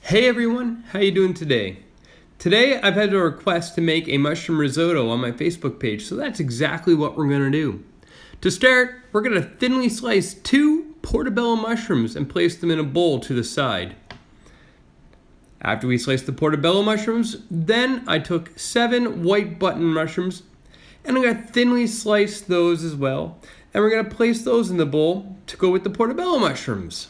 Hey everyone, how you doing today? Today I've had a request to make a mushroom risotto on my Facebook page, so that's exactly what we're going to do. To start, we're going to thinly slice 2 portobello mushrooms and place them in a bowl to the side. After we slice the portobello mushrooms, then I took 7 white button mushrooms and I'm going to thinly slice those as well. And we're going to place those in the bowl to go with the portobello mushrooms.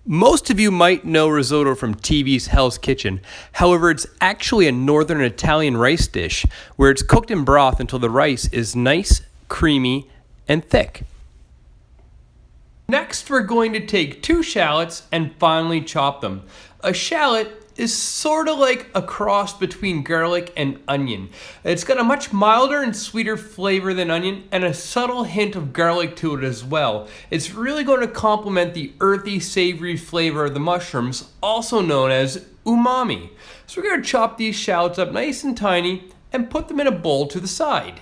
Most of you might know risotto from TV's Hell's Kitchen. However, it's actually a northern Italian rice dish where it's cooked in broth until the rice is nice, creamy, and thick. Next, we're going to take 2 shallots and finely chop them. A shallot is sort of like a cross between garlic and onion. It's got a much milder and sweeter flavor than onion and a subtle hint of garlic to it as well. It's really going to complement the earthy, savory flavor of the mushrooms, also known as umami. So we're going to chop these shallots up nice and tiny and put them in a bowl to the side.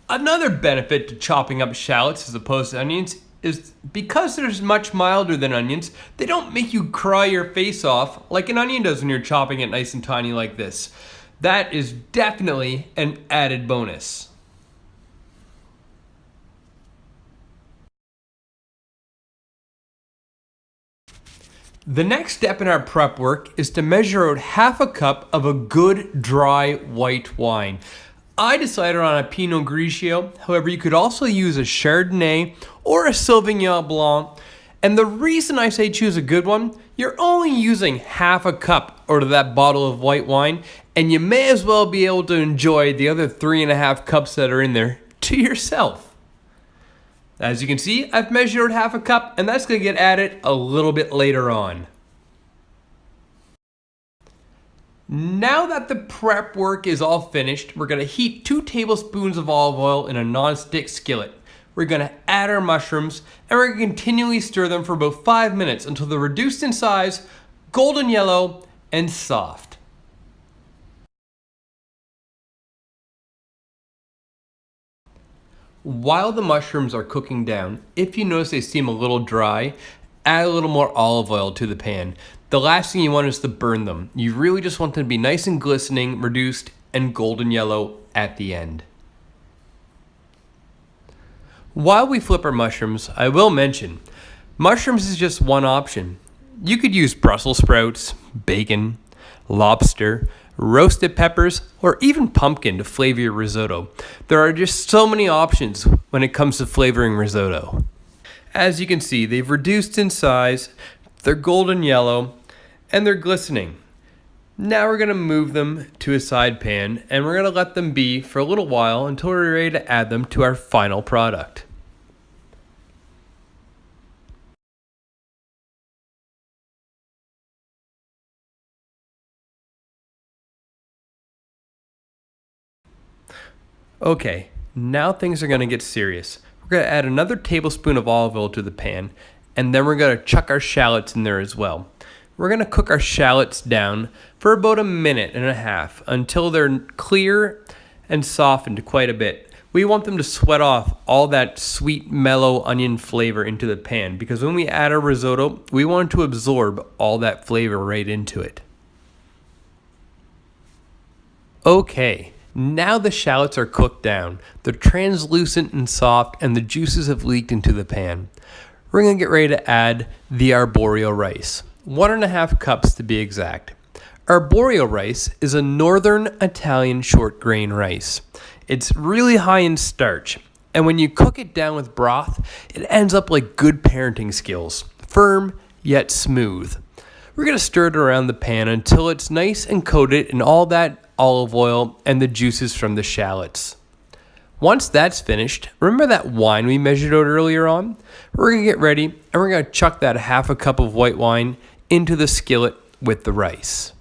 Another benefit to chopping up shallots as opposed to onions is because they're much milder than onions, they don't make you cry your face off like an onion does when you're chopping it nice and tiny like this. That is definitely an added bonus. The next step in our prep work is to measure out half a cup of a good dry white wine. I decided on a Pinot Grigio, however you could also use a Chardonnay or a Sauvignon Blanc. And the reason I say choose a good one, you're only using half a cup out of that bottle of white wine, and you may as well be able to enjoy the other 3.5 cups that are in there to yourself. As you can see, I've measured out half a cup, and that's going to get added a little bit later on. Now that the prep work is all finished, we're going to heat 2 tablespoons of olive oil in a non-stick skillet. We're going to add our mushrooms and we're going to continually stir them for about 5 minutes until they're reduced in size, golden yellow, and soft. While the mushrooms are cooking down, if you notice they seem a little dry, add a little more olive oil to the pan. The last thing you want is to burn them. You really just want them to be nice and glistening, reduced, and golden yellow at the end. While we flip our mushrooms, I will mention, mushrooms is just one option. You could use Brussels sprouts, bacon, lobster, roasted peppers, or even pumpkin to flavor your risotto. There are just so many options when it comes to flavoring risotto. As you can see, they've reduced in size, they're golden yellow, and they're glistening. Now we're going to move them to a side pan, and we're going to let them be for a little while until we're ready to add them to our final product. Okay, now things are going to get serious. We're going to add another tablespoon of olive oil to the pan, and then we're going to chuck our shallots in there as well. We're going to cook our shallots down for about 1.5 minutes until they're clear and softened quite a bit. We want them to sweat off all that sweet, mellow onion flavor into the pan because when we add our risotto, we want to absorb all that flavor right into it. Okay. Now the shallots are cooked down. They're translucent and soft and the juices have leaked into the pan. We're going to get ready to add the arborio rice. 1.5 cups to be exact. Arborio rice is a northern Italian short grain rice. It's really high in starch, and when you cook it down with broth, it ends up like good parenting skills, firm yet smooth. We're going to stir it around the pan until it's nice and coated in all that olive oil and the juices from the shallots. Once that's finished, remember that wine we measured out earlier on? We're going to get ready and we're going to chuck that 1/2 cup of white wine into the skillet with the rice.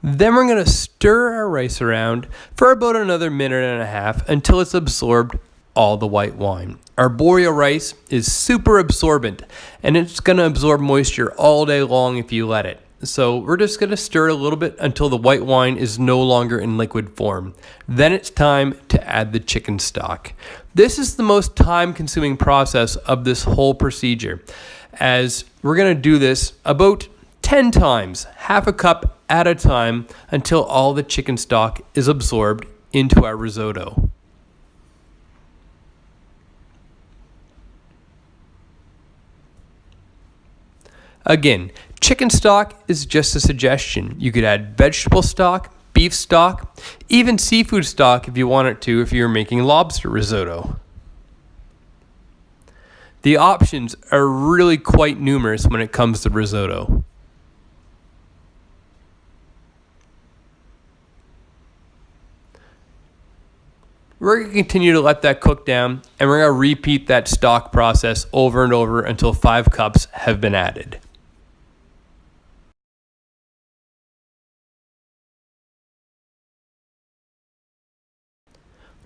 Then we're going to stir our rice around for about another 1.5 minutes until it's absorbed all the white wine. Arborio rice is super absorbent and it's going to absorb moisture all day long if you let it. So we're just going to stir it a little bit until the white wine is no longer in liquid form. Then it's time to add the chicken stock. This is the most time-consuming process of this whole procedure, as we're going to do this about 10 times, half a cup at a time, until all the chicken stock is absorbed into our risotto. Again, chicken stock is just a suggestion. You could add vegetable stock, beef stock, even seafood stock if you wanted to if you're making lobster risotto. The options are really quite numerous when it comes to risotto. We're going to continue to let that cook down, and we're going to repeat that stock process over and over until 5 cups have been added.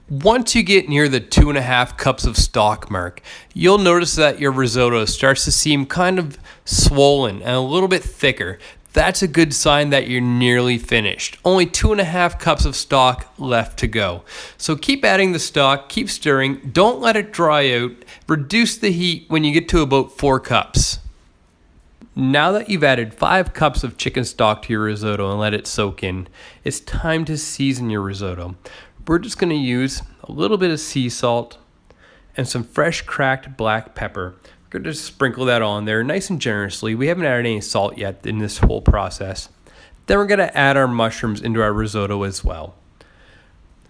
Once you get near the 2.5 cups of stock mark, you'll notice that your risotto starts to seem kind of swollen and a little bit thicker. That's a good sign that you're nearly finished. Only 2.5 cups of stock left to go. So keep adding the stock, keep stirring, don't let it dry out. Reduce the heat when you get to about 4 cups. Now that you've added 5 cups of chicken stock to your risotto and let it soak in, it's time to season your risotto. We're just going to use a little bit of sea salt and some fresh cracked black pepper. We're going to just sprinkle that on there nice and generously. We haven't added any salt yet in this whole process. Then we're going to add our mushrooms into our risotto as well.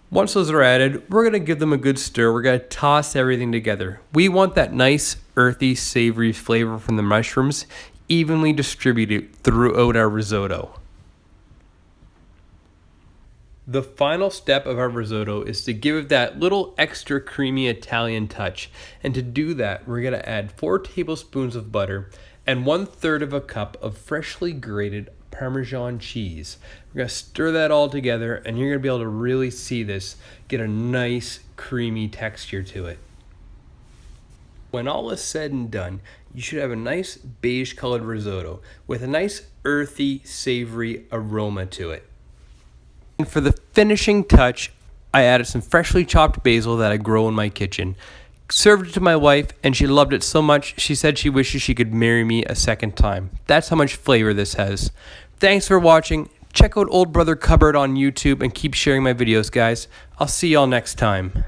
Once those are added, we're going to give them a good stir. We're going to toss everything together. We want that nice, earthy, savory flavor from the mushrooms evenly distributed throughout our risotto. The final step of our risotto is to give it that little extra creamy Italian touch. And to do that, we're going to add 4 tablespoons of butter and 1/3 of a cup of freshly grated Parmesan cheese. We're going to stir that all together, and you're going to be able to really see this get a nice creamy texture to it. When all is said and done, you should have a nice beige colored risotto with a nice earthy, savory aroma to it. And for the finishing touch, I added some freshly chopped basil that I grow in my kitchen. Served it to my wife, and she loved it so much, she said she wishes she could marry me a second time. That's how much flavor this has. Thanks for watching. Check out Old Brother Cupboard on YouTube and keep sharing my videos, guys. I'll see y'all next time.